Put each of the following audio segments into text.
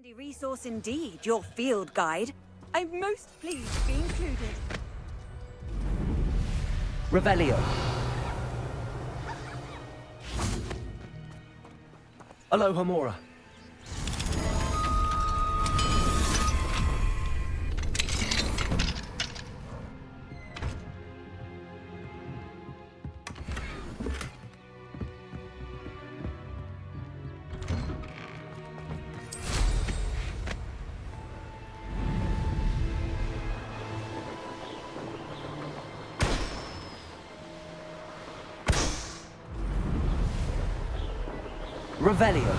Handy resource indeed, your field guide. I'm most pleased to be included. Revelio. Aloha Mora. Revelio.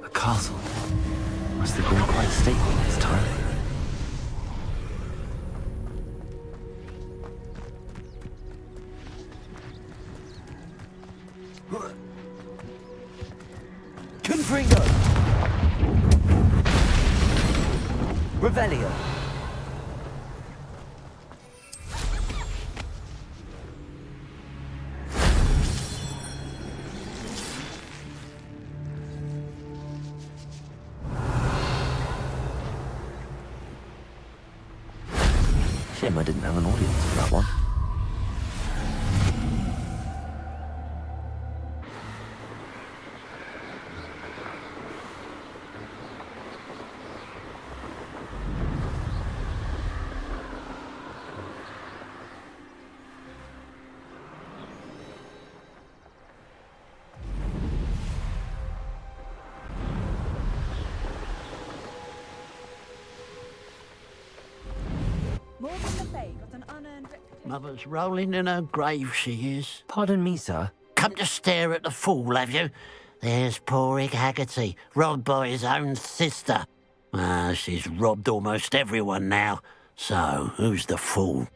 A castle. Must have been quite stately this time. Confringo. Revelio. Shame I didn't have an audience for that one. Morgan Le Fay got an unearned reputation. Mother's rolling in her grave, she is. Pardon me, sir. Come to stare at the fool, have you? There's poor Ig Haggerty, robbed by his own sister. She's robbed almost everyone now. So, who's the fool?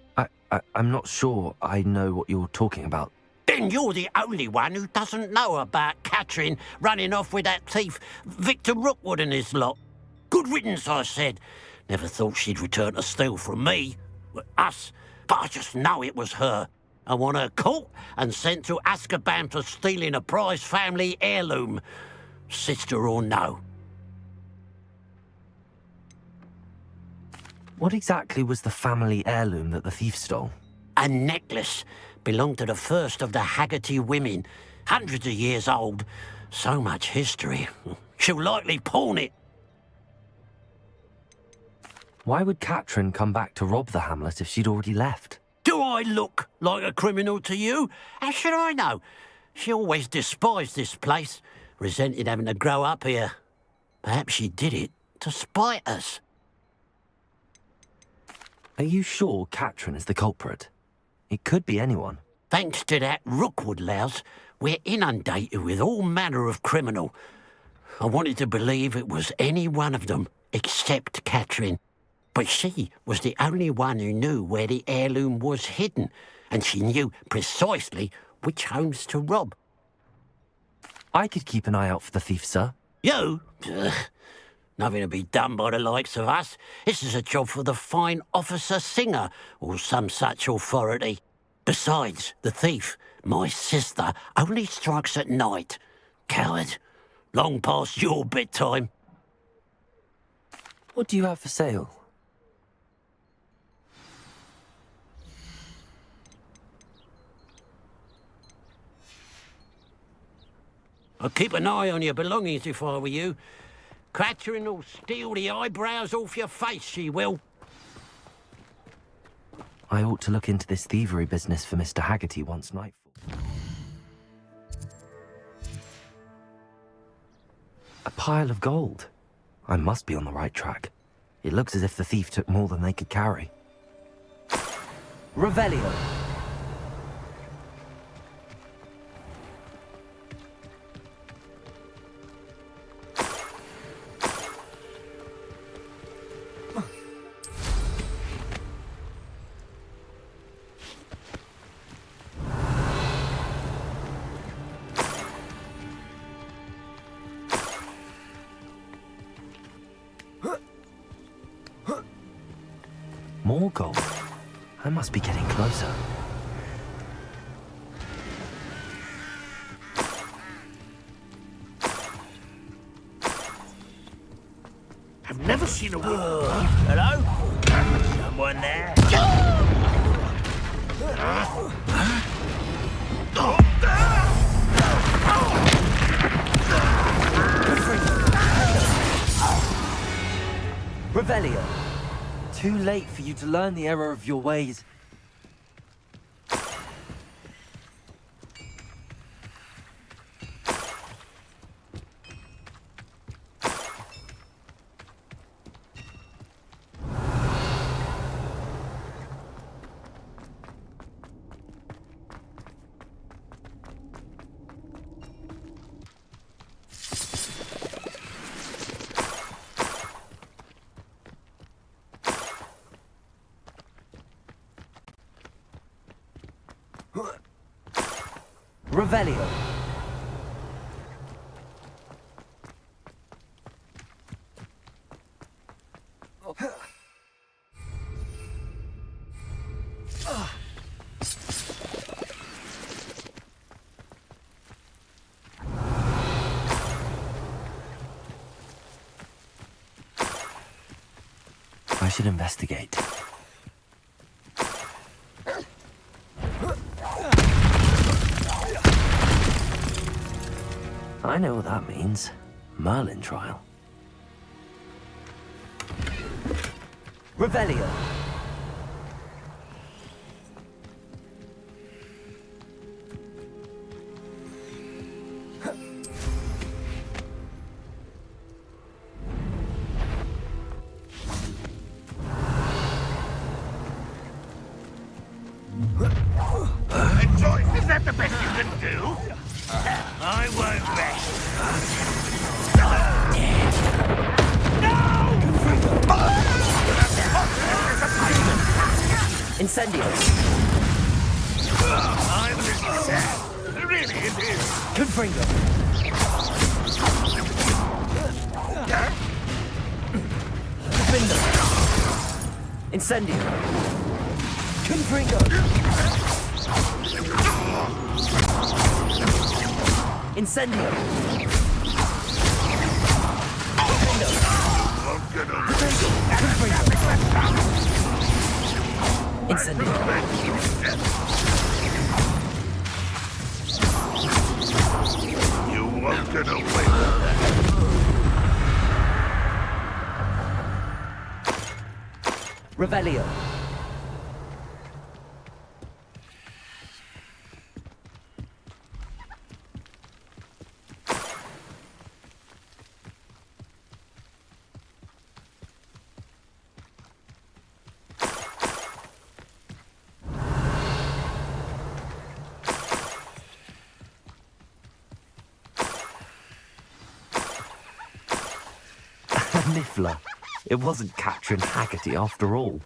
I'm not sure I know what you're talking about. Then you're the only one who doesn't know about Catherine running off with that thief, Victor Rookwood and his lot. Good riddance, I said. Never thought she'd return to steal from me, us, but I just know it was her. I want her caught and sent to Azkaban for stealing a prize family heirloom, sister or no. What exactly was the family heirloom that the thief stole? A necklace belonged to the first of the Haggerty women, hundreds of years old. So much history. She'll likely pawn it. Why would Catherine come back to rob the hamlet if she'd already left? Do I look like a criminal to you? How should I know? She always despised this place, resented having to grow up here. Perhaps she did it to spite us. Are you sure Catherine is the culprit? It could be anyone. Thanks to that Rookwood louse, we're inundated with all manner of criminal. I wanted to believe it was any one of them, except Catherine. But she was the only one who knew where the heirloom was hidden, and she knew precisely which homes to rob. I could keep an eye out for the thief, sir. You? Ugh. Nothing to be done by the likes of us. This is a job for the fine officer Singer, or some such authority. Besides, the thief, my sister, only strikes at night. Coward. Long past your bedtime. What do you have for sale? I'd keep an eye on your belongings if I were you. Catherine will steal the eyebrows off your face, she will. I ought to look into this thievery business for Mr. Haggerty once nightfall. A pile of gold. I must be on the right track. It looks as if the thief took more than they could carry. Revelio. gold. I must be getting closer. I've never seen a woman. Hello? Someone there? Revelio. Too late for you to learn the error of your ways. Revelio. I should investigate. I know what that means. Merlin trial. Revelio. Enjoy. Is that the best you can do? I won't rest. Incendios. I'm a little sad. Really, it is. Confringo. Defender. Incendio. Confringo. Incendio. Defender. Incendio. You won't get away with that. Revelio. Niffler. It wasn't Catherine Haggerty after all.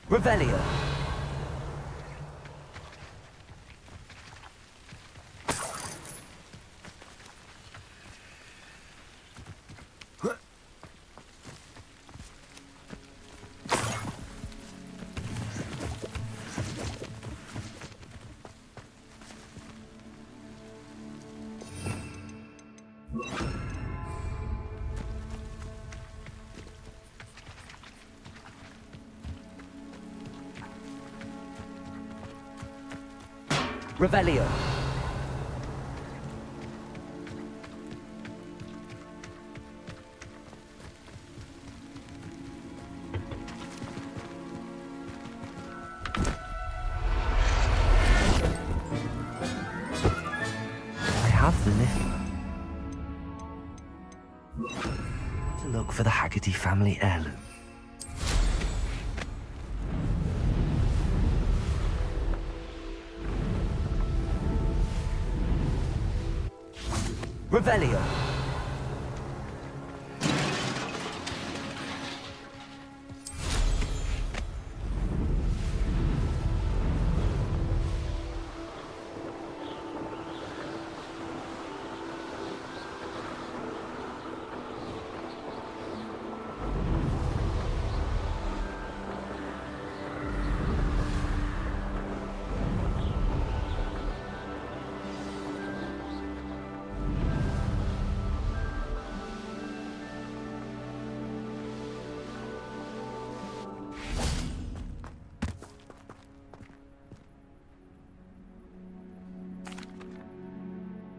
Revelio. Revelio. I have the Niffler. To look for the Haggerty family heirloom. Revelio.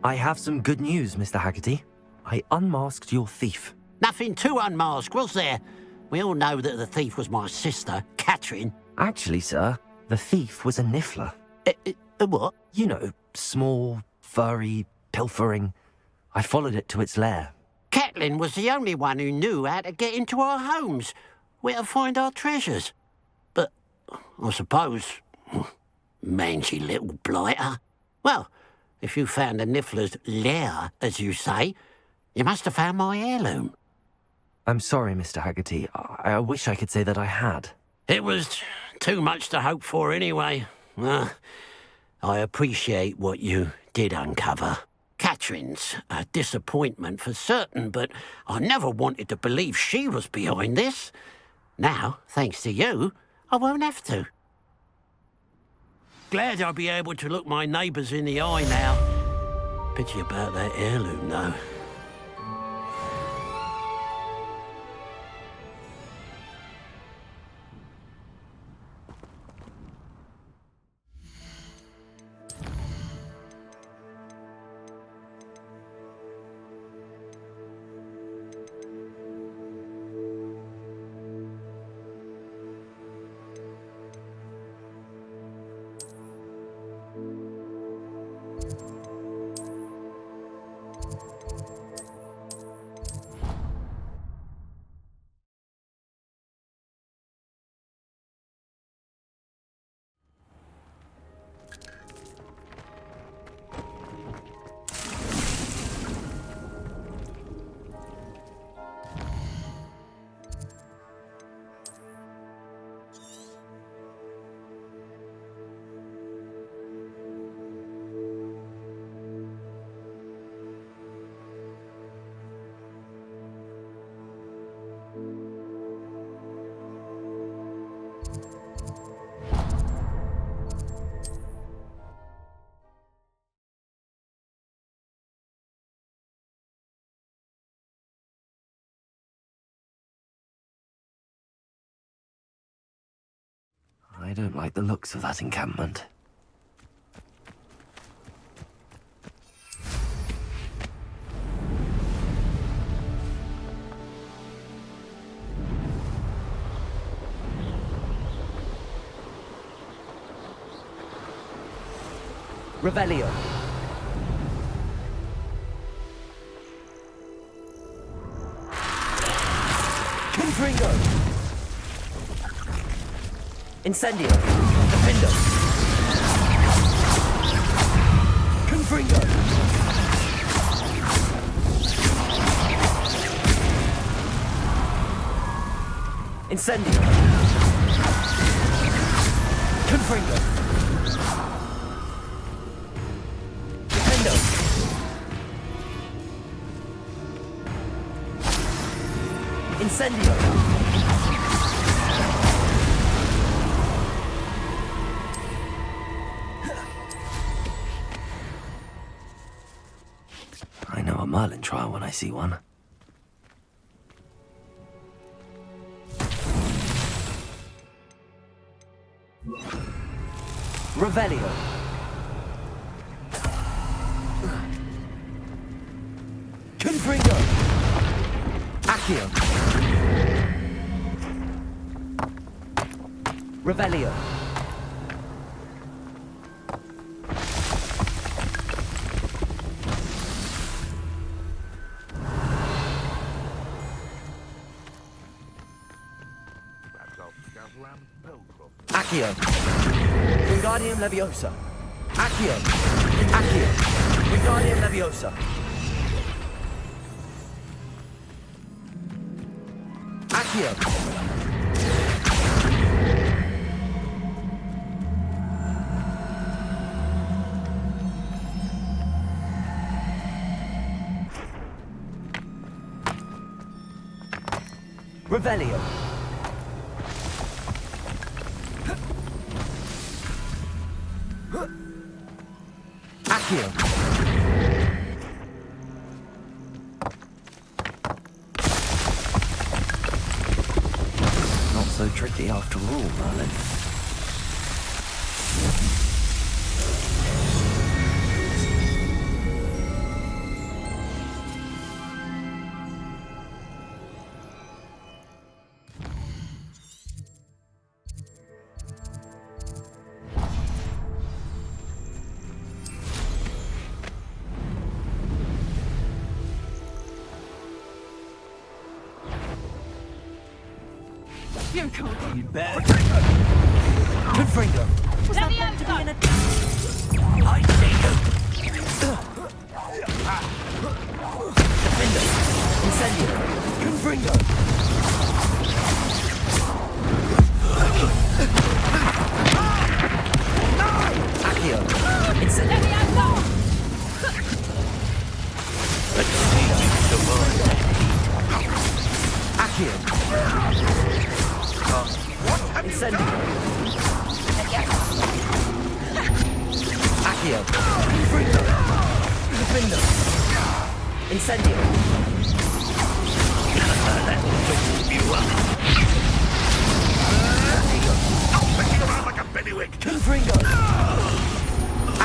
I have some good news, Mr. Haggerty. I unmasked your thief. Nothing to unmask, was there? We all know that the thief was my sister, Catherine. Actually, sir, the thief was a niffler. A what? You know, small, furry, pilfering. I followed it to its lair. Catelyn was the only one who knew how to get into our homes, where to find our treasures. But I suppose, mangy little blighter. Well, if you found the niffler's lair, as you say, you must have found my heirloom. I'm sorry, Mr. Haggerty. I wish I could say that I had. It was too much to hope for anyway. I appreciate what you did uncover. Catherine's a disappointment for certain, but I never wanted to believe she was behind this. Now, thanks to you, I won't have to. Glad I'll be able to look my neighbours in the eye now. Pity about that heirloom, though. I don't like the looks of that encampment. Revelio. Confringo. Incendio. Defendo. Confringo. Incendio. Confringo. Defendo. Incendio. I know a Merlin trial when I see one. Revelio. Confringo. Accio. Revelio. Accio. Wingardium Leviosa. Accio. Accio. Wingardium Leviosa. Accio. Revelio. Accio. Not so tricky after all, Merlin. You can't. You better. Confringo. Was that meant to be an attack? I see you. Defender. Incendio. Confringo. Accio. Incendio. Accio. Incendio. Accio. Confringo. Defender. Incendio. Making around like a bellywig. Confringo.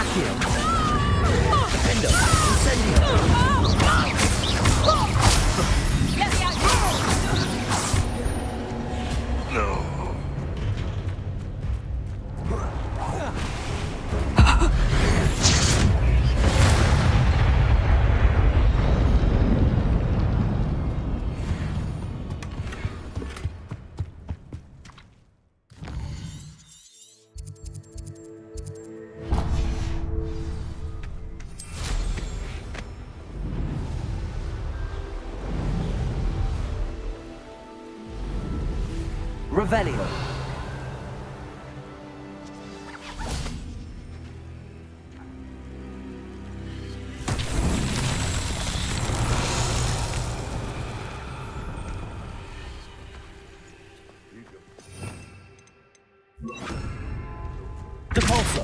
Accio. Defender. Incendio. No. Revelio. Depulso.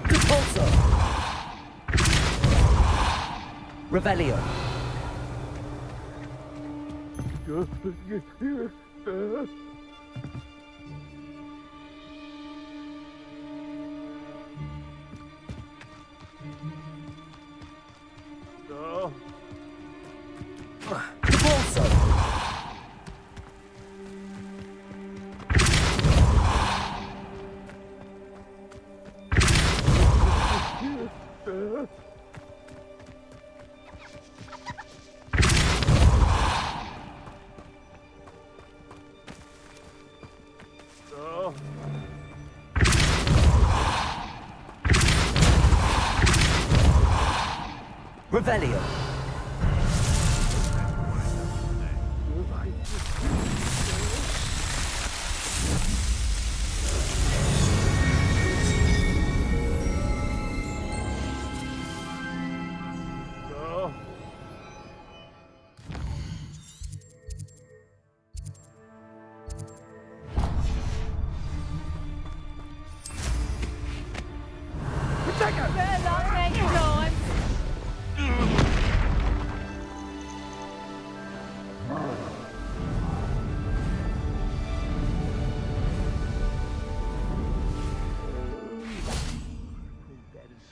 Depulso. Revelio. Depulso. Revelio.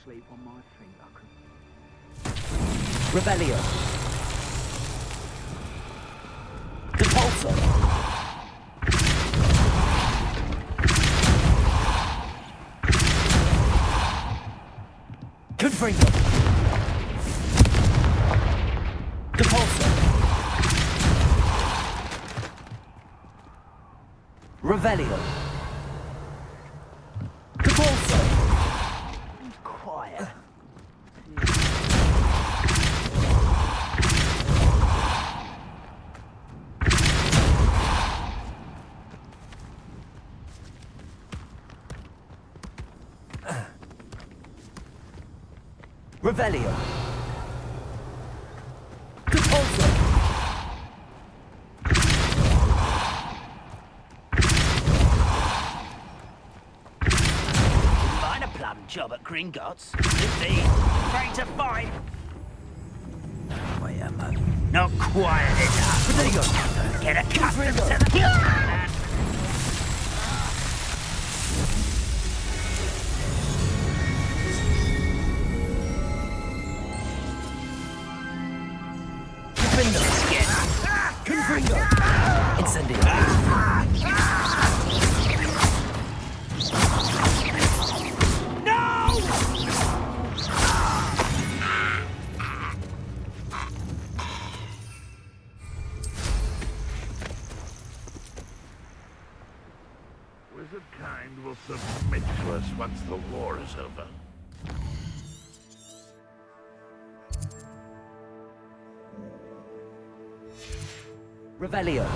Sleep on my feet, Uncle. Revelio. Depulso. Confringo. Depulso. Revelio. Depulso. Quiet. Revelio. Depulso. Minor plum job at Gringotts. Indeed. Afraid to fight. I am Not quiet enough. Revelio. Get accustomed to the... Confringo. Confringo. Incendio. wizard kind will submit to us once the war is over. Revelio.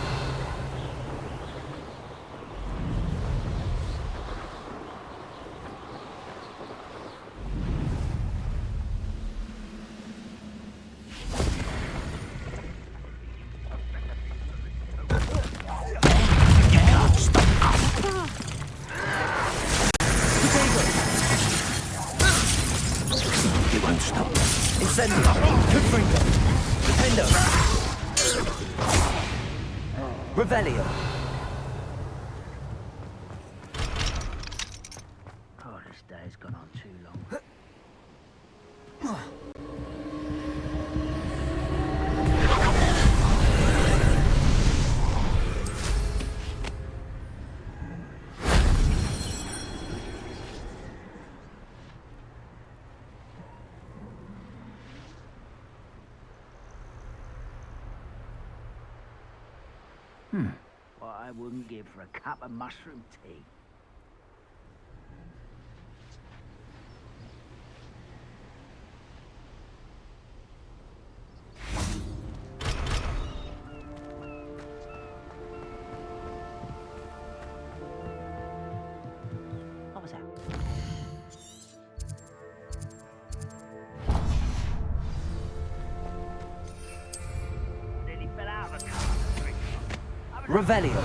You won't stop. Incendio. Confringo. Defendo. Revelio. Oh, this day's gone on too long. What I wouldn't give for a cup of mushroom tea. What was that? Nearly fell out of a car. Revelio.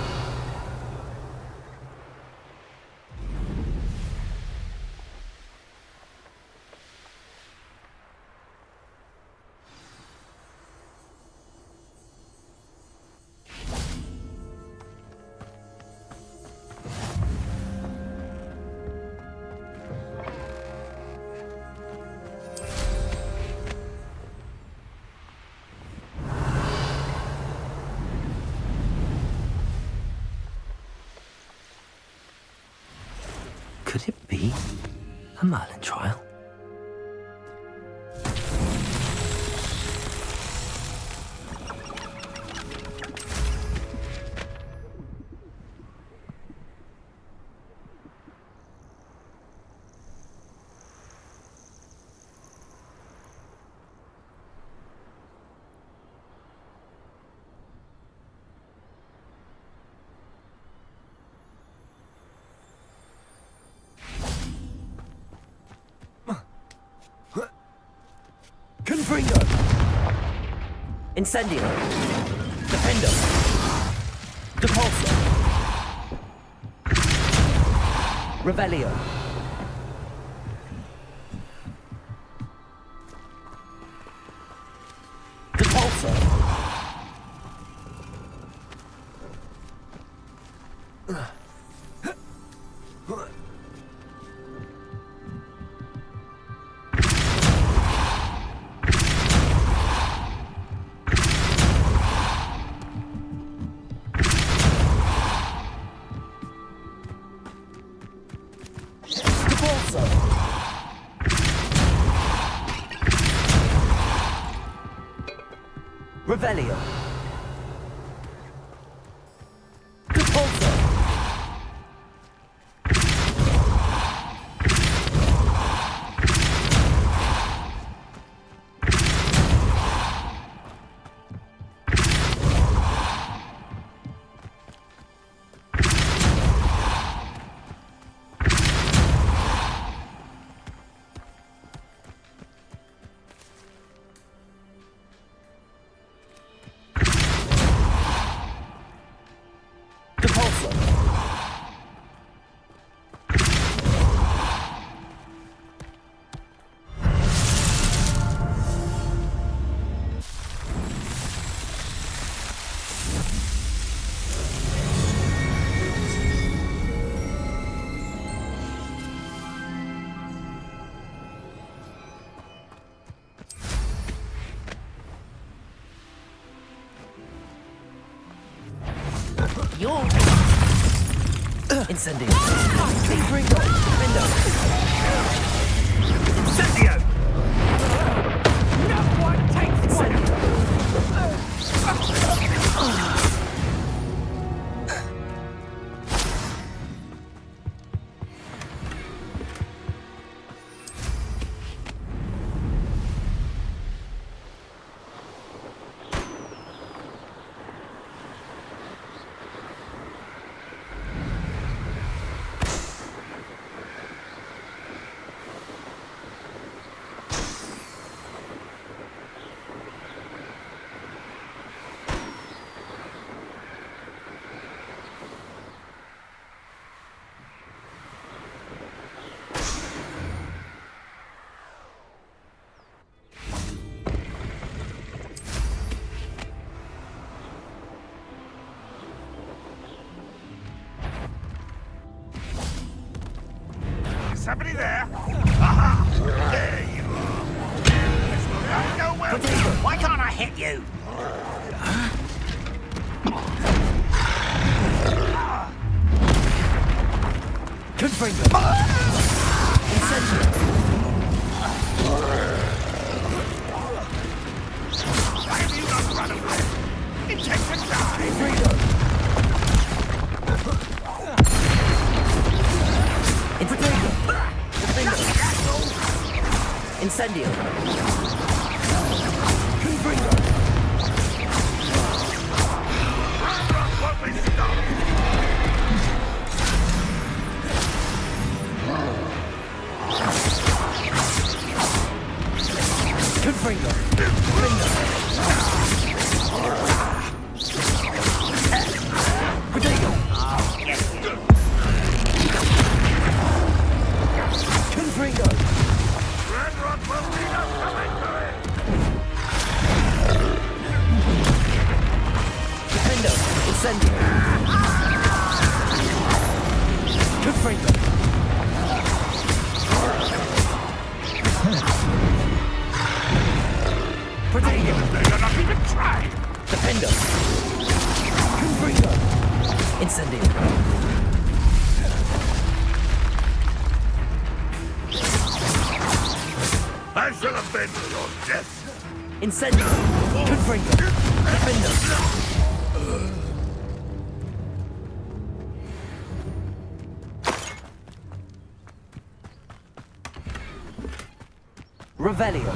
Could it be a Merlin trial? Confringo. Incendio. Defendo. Depulso. Revelio. Depulso. Revelio. Depulso. Incendio. Confringo. Defendo. Incendio! No one takes one. somebody there? Aha! There you are. This will not go well. Why can't I hit you? Confringo. Incendio. Why have you not run away? It takes a die. Confringo. Infringo. Confringo. Incendio. Confringo. Won't we stop? Confringo. Confringo. Protego. Confringo. Red Rock will lead us to victory. Defendo. Incendio. Confringo. Protego. They're not even trying. Defendo. Confringo. Incendio. I shall avenge your death. Incendio. Confringo. Defendo. Revelio.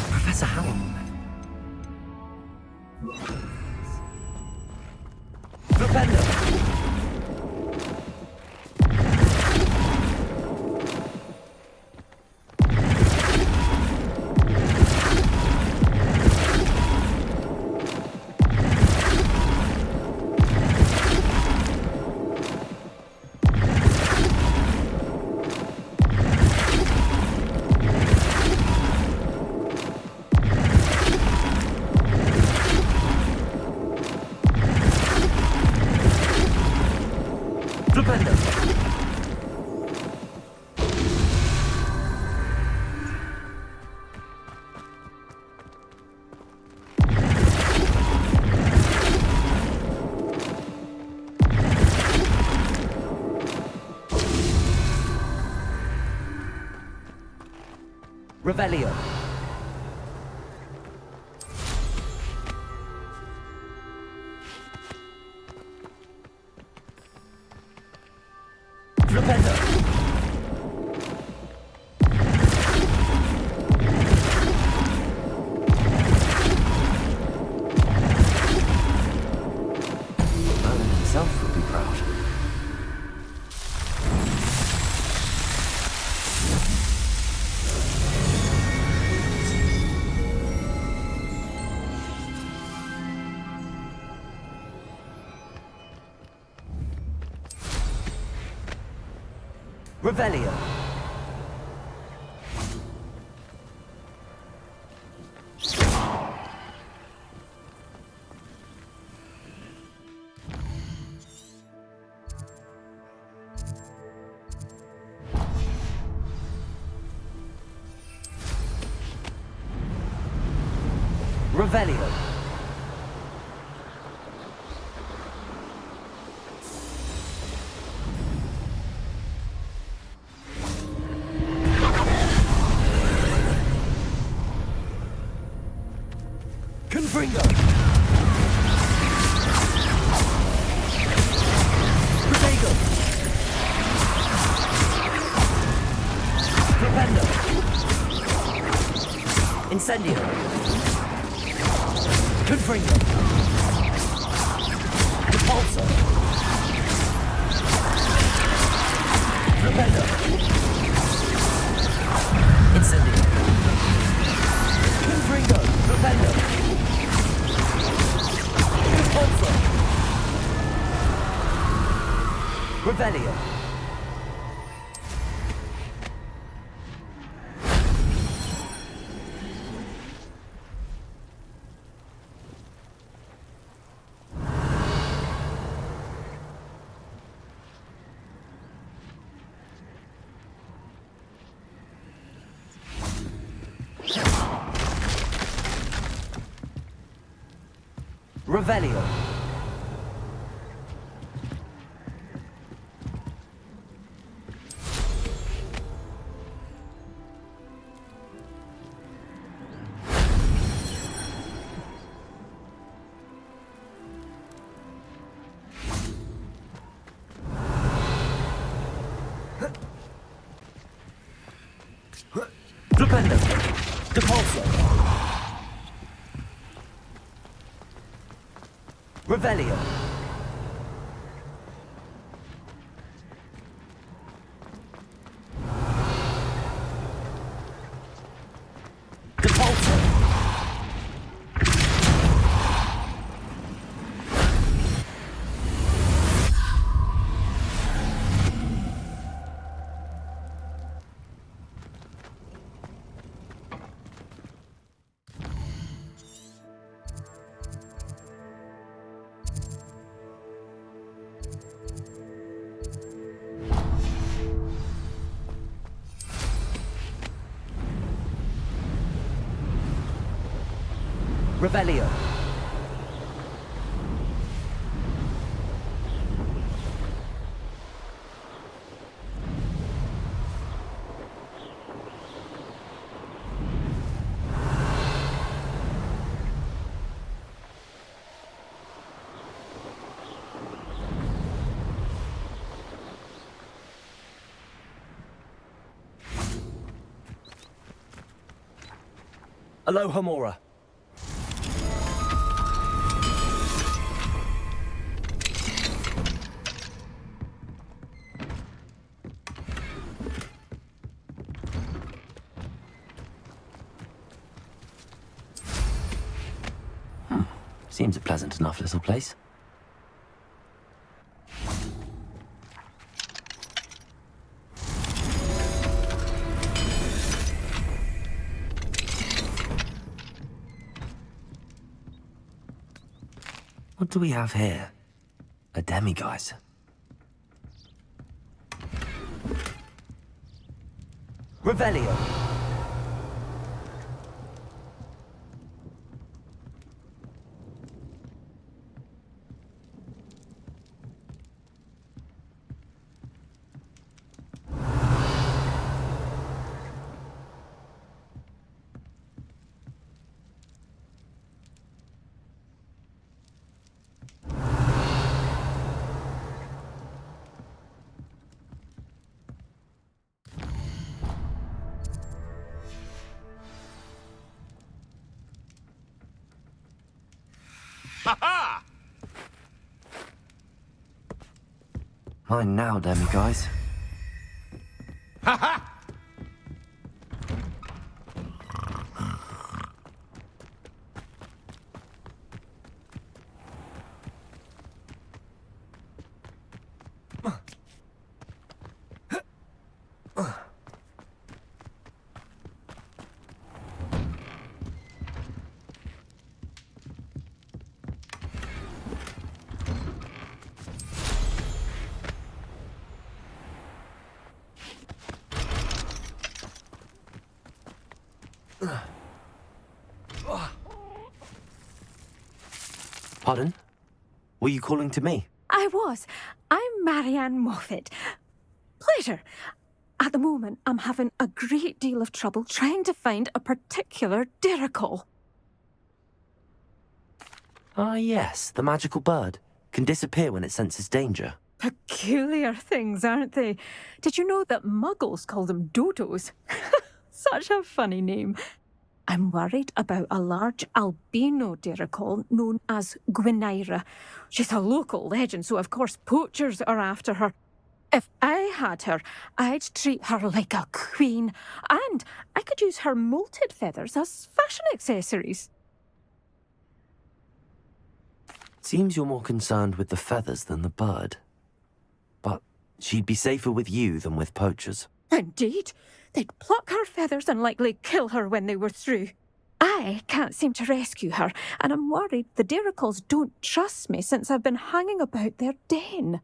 Professor Howell. Defender. Defender. Revelio. Flipendo. Merlin himself would be proud. Revelio. Revelio. Confringo. Protego. Flipendo. Incendio. Confringo. Repulsor. Repeller. Incendio. Confringo. Repeller. Repulsor. Revelio. Revelio. Flipendo. Depulso. Revelio. Depulso. Revelio. Aloha Mora. Seems a pleasant enough little place. What do we have here? A demiguise. Revelio. Ha-ha! Mine now, demiguise. Ha-ha! Pardon? Were you calling to me? I was. I'm Marianne Moffat. Pleasure. At the moment, I'm having a great deal of trouble trying to find a particular diricole. Ah, yes, the magical bird. Can disappear when it senses danger. Peculiar things, aren't they? Did you know that muggles call them dodos? Such a funny name. I'm worried about a large albino dirichol known as Gwynaira. She's a local legend, so of course poachers are after her. If I had her, I'd treat her like a queen, and I could use her molted feathers as fashion accessories. Seems you're more concerned with the feathers than the bird. But she'd be safer with you than with poachers. Indeed. They'd pluck her feathers and likely kill her when they were through. I can't seem to rescue her, and I'm worried the dirichals don't trust me since I've been hanging about their den.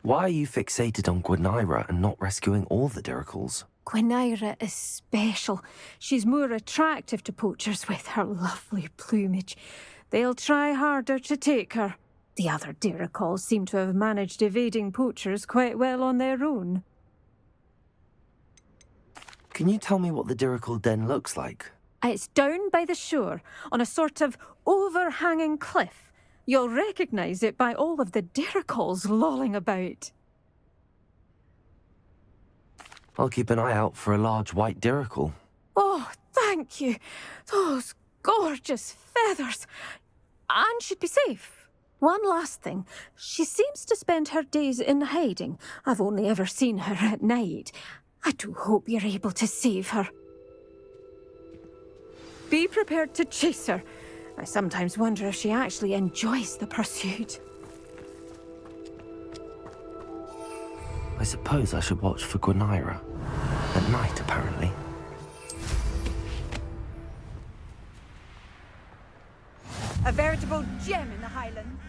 Why are you fixated on Gwynaira and not rescuing all the dirichals? Gwynaira is special. She's more attractive to poachers with her lovely plumage. They'll try harder to take her. The other dirichals seem to have managed evading poachers quite well on their own. Can you tell me what the dirichal den looks like? It's down by the shore, on a sort of overhanging cliff. You'll recognise it by all of the dirichals lolling about. I'll keep an eye out for a large white dirichal. Oh, thank you. Those gorgeous feathers. And she'd be safe. One last thing. She seems to spend her days in hiding. I've only ever seen her at night. I do hope you're able to save her. Be prepared to chase her. I sometimes wonder if she actually enjoys the pursuit. I suppose I should watch for Gwynaira. At night, apparently. A veritable gem in the Highlands.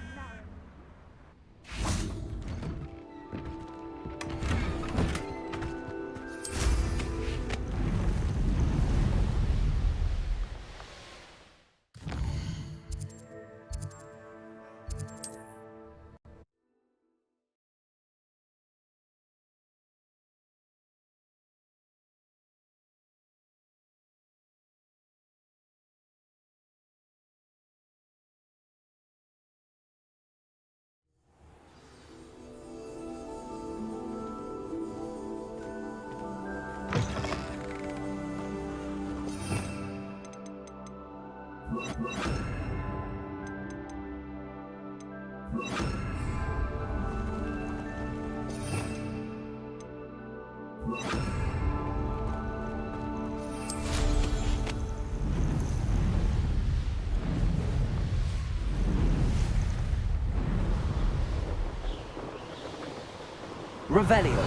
Revelio.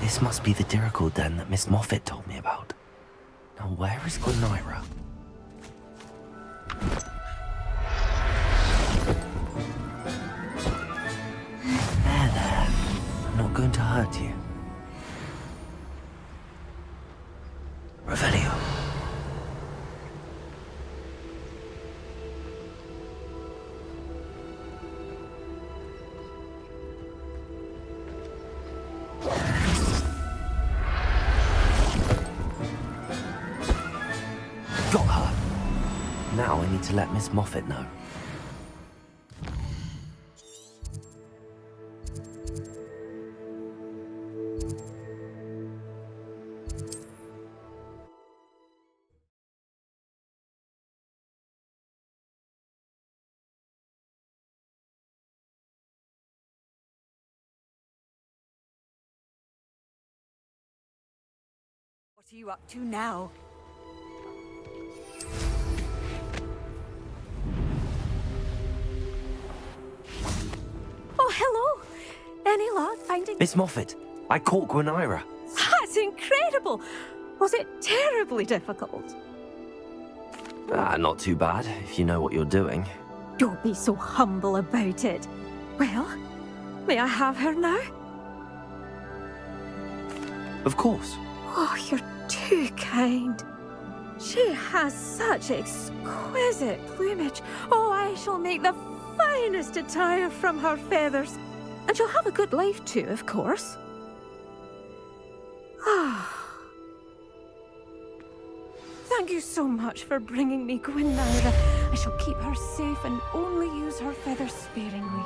This must be the dirichal den that Miss Moffat told me about. Now where is Gwynaira? There. I'm not going to hurt you. Revelio. Got her. Now I need to let Miss Moffat know. What are you up to now? Oh, hello. Any luck finding... Miss Moffat, I caught Gwynaira. That's incredible. Was it terribly difficult? Not too bad, if you know what you're doing. Don't be so humble about it. Well, may I have her now? Of course. Oh, you're too kind. She has such exquisite plumage. Oh, I shall make the finest attire from her feathers. And she'll have a good life too, of course. Ah. Thank you so much for bringing me Gwynaira. I shall keep her safe and only use her feathers sparingly.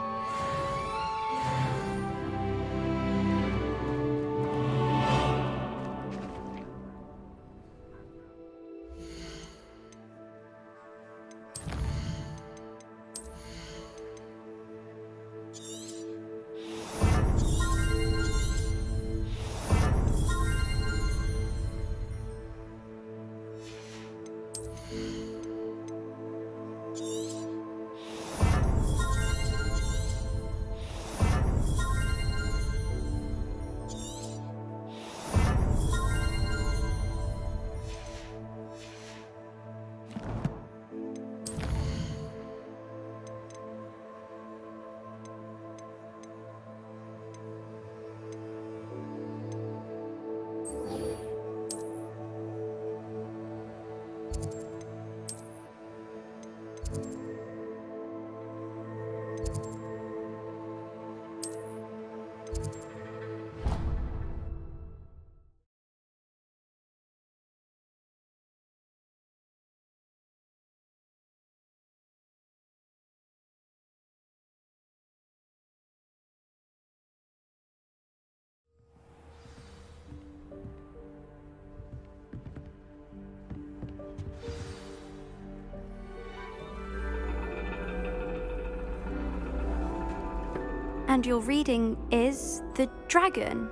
And your reading is the dragon.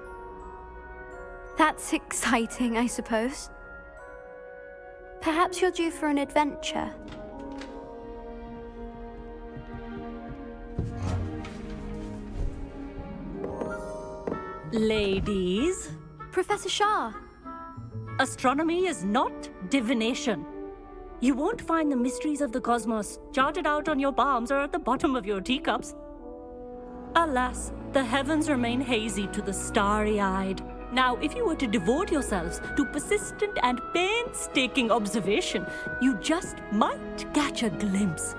That's exciting, I suppose. Perhaps you're due for an adventure. Ladies, Professor Shah. astronomy is not divination. You won't find the mysteries of the cosmos charted out on your palms or at the bottom of your teacups. Alas, the heavens remain hazy to the starry-eyed. Now, if you were to devote yourselves to persistent and painstaking observation, you just might catch a glimpse.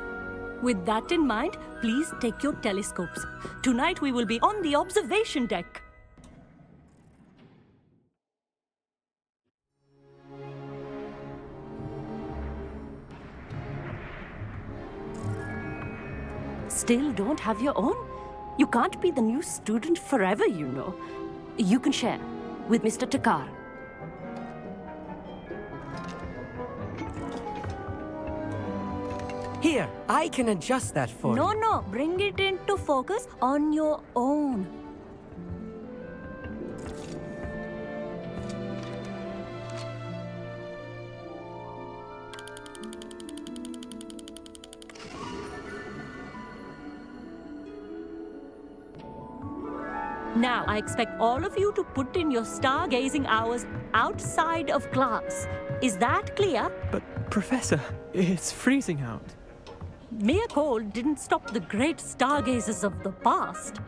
With that in mind, please take your telescopes. Tonight we will be on the observation deck. Still don't have your own? You can't be the new student forever, you know. You can share with Mr. Takar. Here, I can adjust that for you. No, bring it into focus on your own. Now, I expect all of you to put in your stargazing hours outside of class. Is that clear? But, Professor, it's freezing out. Mere cold didn't stop the great stargazers of the past.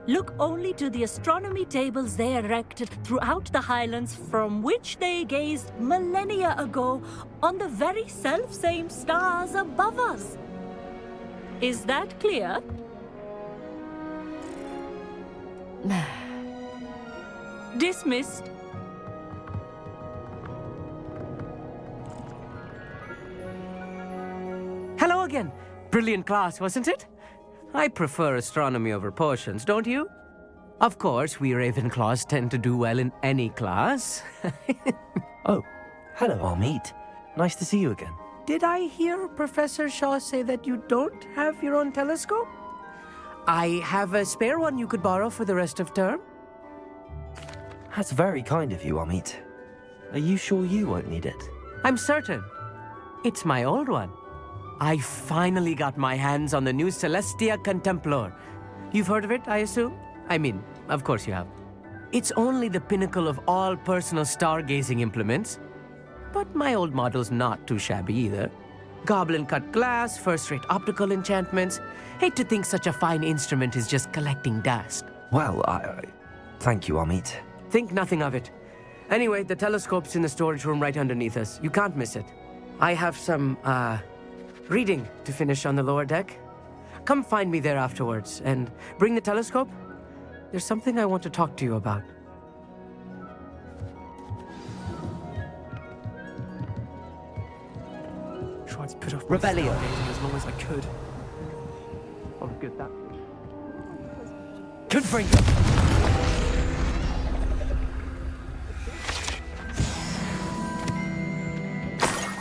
Look only to the astronomy tables they erected throughout the highlands from which they gazed millennia ago on the very self-same stars above us. Is that clear? Dismissed. Hello again. Brilliant class, wasn't it? I prefer astronomy over potions, don't you? Of course, we Ravenclaws tend to do well in any class. Oh, hello, Amit. Nice to see you again. Did I hear Professor Shaw say that you don't have your own telescope? I have a spare one you could borrow for the rest of term. That's very kind of you, Amit. Are you sure you won't need it? I'm certain. It's my old one. I finally got my hands on the new Celestia Contemplar. You've heard of it, I assume? I mean, of course you have. It's only the pinnacle of all personal stargazing implements. But my old model's not too shabby either. Goblin-cut glass, first-rate optical enchantments. Hate to think such a fine instrument is just collecting dust. Well, thank you, Amit. Think nothing of it. Anyway, the telescope's in the storage room right underneath us. You can't miss it. I have some, reading to finish on the lower deck. Come find me there afterwards, and bring the telescope. There's something I want to talk to you about. Tried to put off Revelio. stargazing as long as I could. Oh, good, that. Confringo.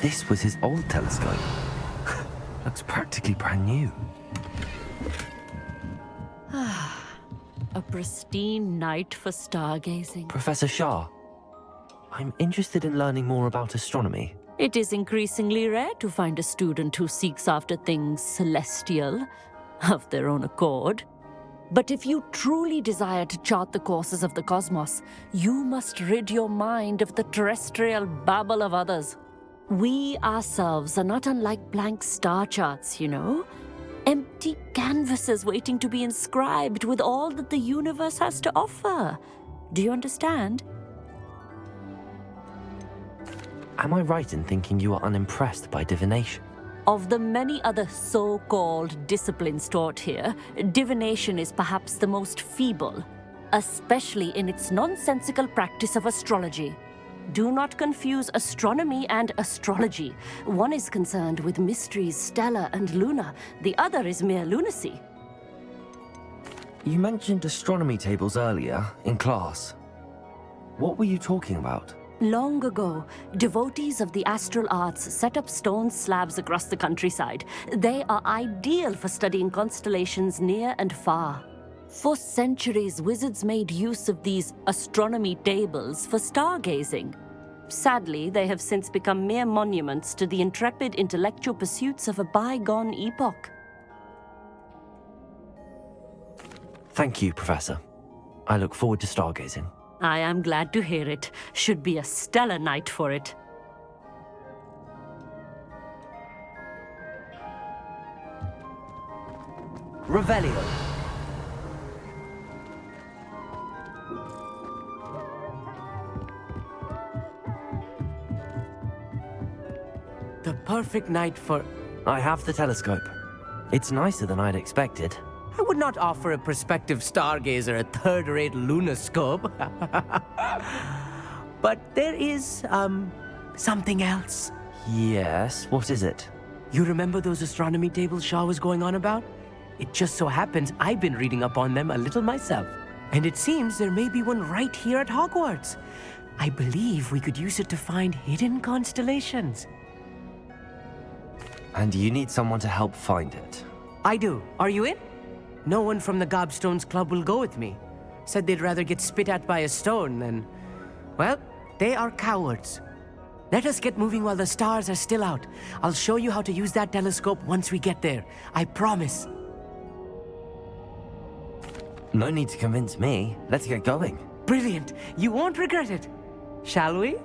This was his old telescope. Looks practically brand new. A pristine night for stargazing. Professor Shah, I'm interested in learning more about astronomy. It is increasingly rare to find a student who seeks after things celestial, of their own accord. But if you truly desire to chart the courses of the cosmos, you must rid your mind of the terrestrial babble of others. We ourselves are not unlike blank star charts, you know. Empty canvases waiting to be inscribed with all that the universe has to offer. Do you understand? Am I right in thinking you are unimpressed by divination? Of the many other so-called disciplines taught here, divination is perhaps the most feeble, especially in its nonsensical practice of astrology. Do not confuse astronomy and astrology. One is concerned with mysteries stellar and lunar. The other is mere lunacy. You mentioned astronomy tables earlier, in class. What were you talking about? Long ago, devotees of the astral arts set up stone slabs across the countryside. They are ideal for studying constellations near and far. For centuries, wizards made use of these astronomy tables for stargazing. Sadly, they have since become mere monuments to the intrepid intellectual pursuits of a bygone epoch. Thank you, Professor. I look forward to stargazing. I am glad to hear it. Should be a stellar night for it. Revelio. The perfect night for... I have the telescope. It's nicer than I'd expected. I would not offer a prospective stargazer a third-rate lunoscope. But there is, something else. Yes, what is it? You remember those astronomy tables Shaw was going on about? It just so happens I've been reading up on them a little myself. And it seems there may be one right here at Hogwarts. I believe we could use it to find hidden constellations. And you need someone to help find it. I do. Are you in? No one from the Gobstones Club will go with me. Said they'd rather get spit at by a stone than... Well, they are cowards. Let us get moving while the stars are still out. I'll show you how to use that telescope once we get there. I promise. No need to convince me. Let's get going. Brilliant. You won't regret it. Shall we?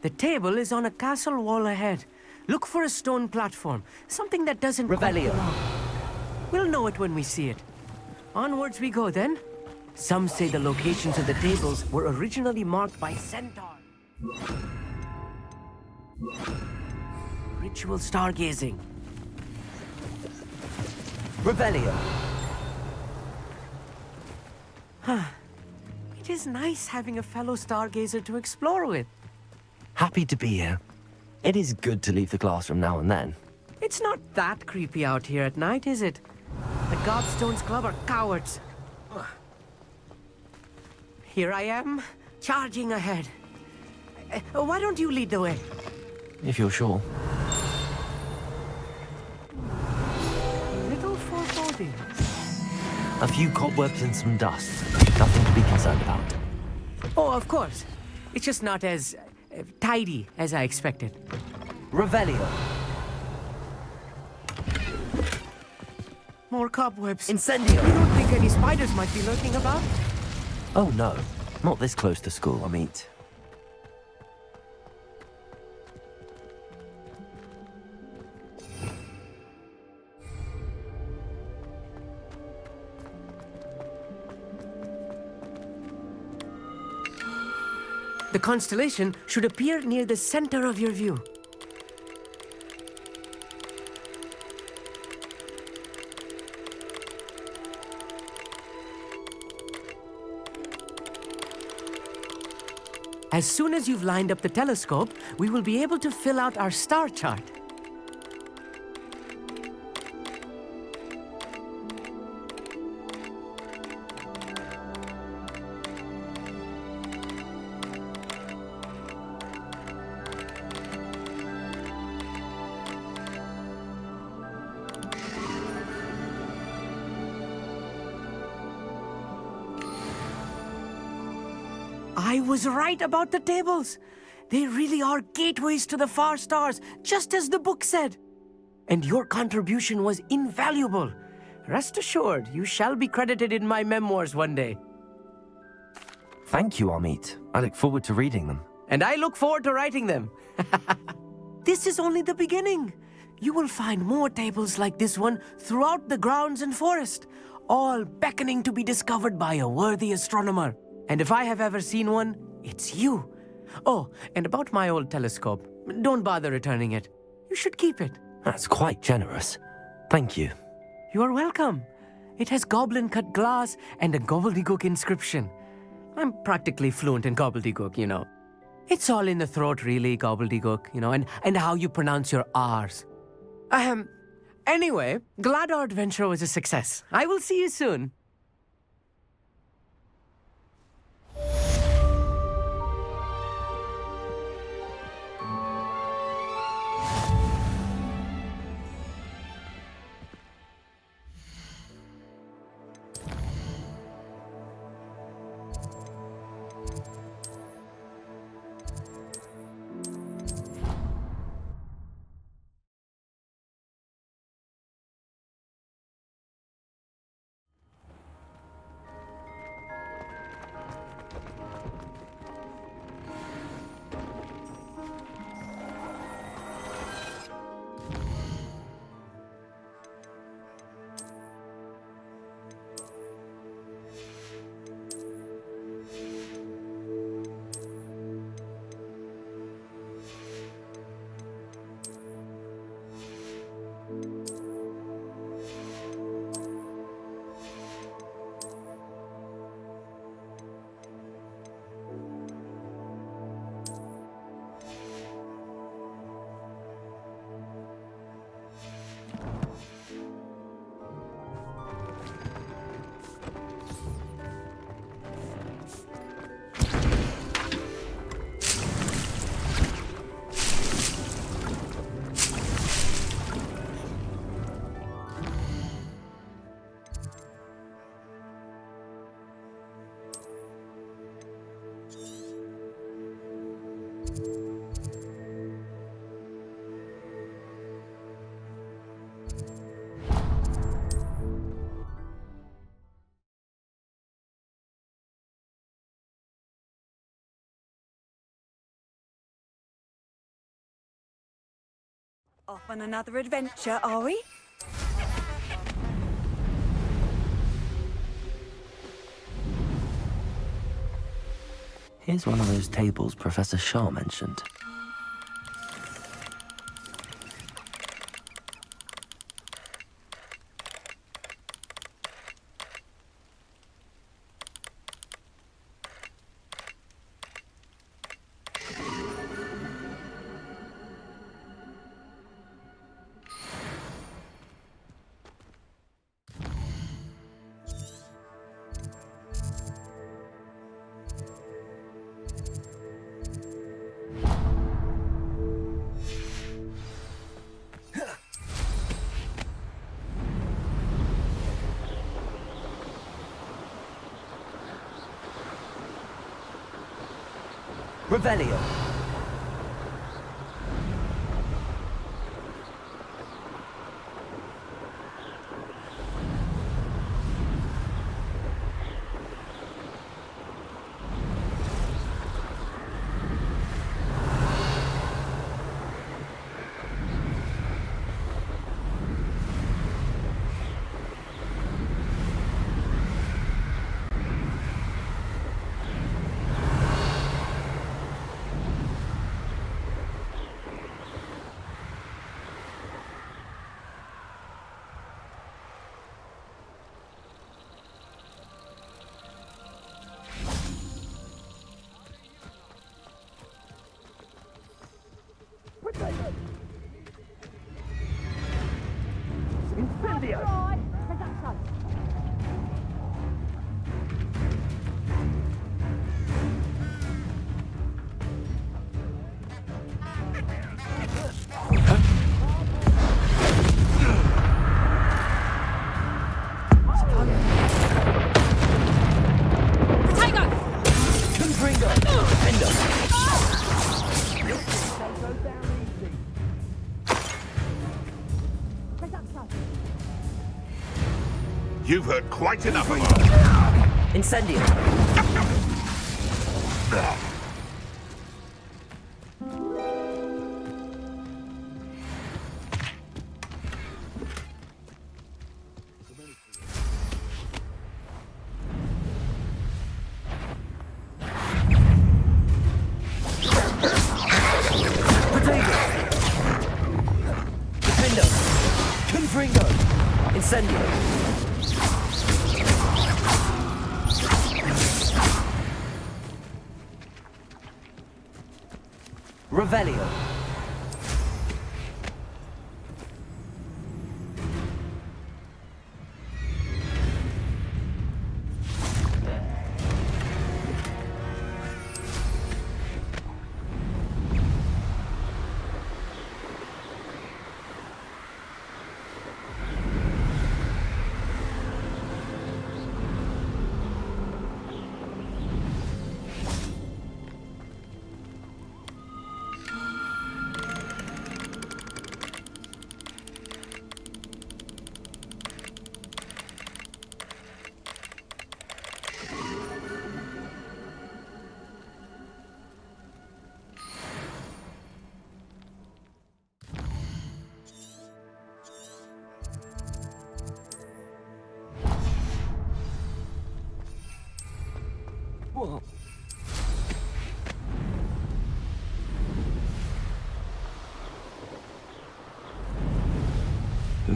The table is on a castle wall ahead. Look for a stone platform, something that doesn't... Revelio. We'll know it when we see it. Onwards we go then. Some say the locations of the tables were originally marked by centaur. Ritual stargazing. Revelio. It is nice having a fellow stargazer to explore with. Happy to be here. It is good to leave the classroom now and then. It's not that creepy out here at night, is it? The Gobstones Club are cowards. Here I am, charging ahead. Why don't you lead the way? If you're sure. Little foreboding. A few cobwebs and some dust. Nothing to be concerned about. Oh, of course. It's just not as tidy as I expected. Revelio. More cobwebs. Incendio. You don't think any spiders might be lurking about? Oh no, not this close to school, Amit. The constellation should appear near the center of your view. As soon as you've lined up the telescope, we will be able to fill out our star chart. I was right about the tables. They really are gateways to the far stars, just as the book said. And your contribution was invaluable. Rest assured, you shall be credited in my memoirs one day. Thank you, Amit. I look forward to reading them. And I look forward to writing them. This is only the beginning. You will find more tables like this one throughout the grounds and forest, all beckoning to be discovered by a worthy astronomer. And if I have ever seen one, it's you. Oh, and about my old telescope, don't bother returning it. You should keep it. That's quite generous. Thank you. You are welcome. It has goblin-cut glass and a gobbledygook inscription. I'm practically fluent in gobbledygook, you know. It's all in the throat, really, gobbledygook, you know, and how you pronounce your R's. Anyway, glad our adventure was a success. I will see you soon. Off on another adventure, are we? Here's one of those tables Professor Shaw mentioned. Revelio. You've heard quite enough of her. Incendio. Revelio.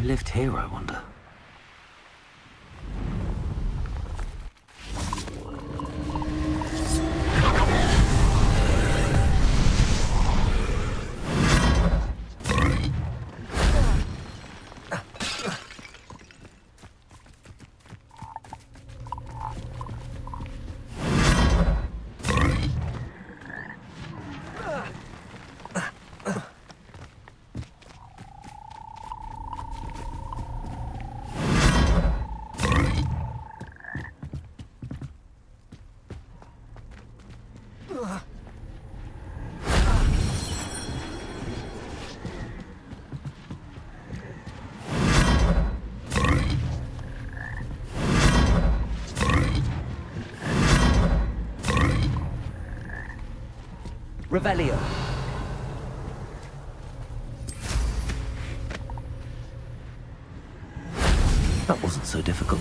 lived here, I wonder? Revelio. That wasn't so difficult.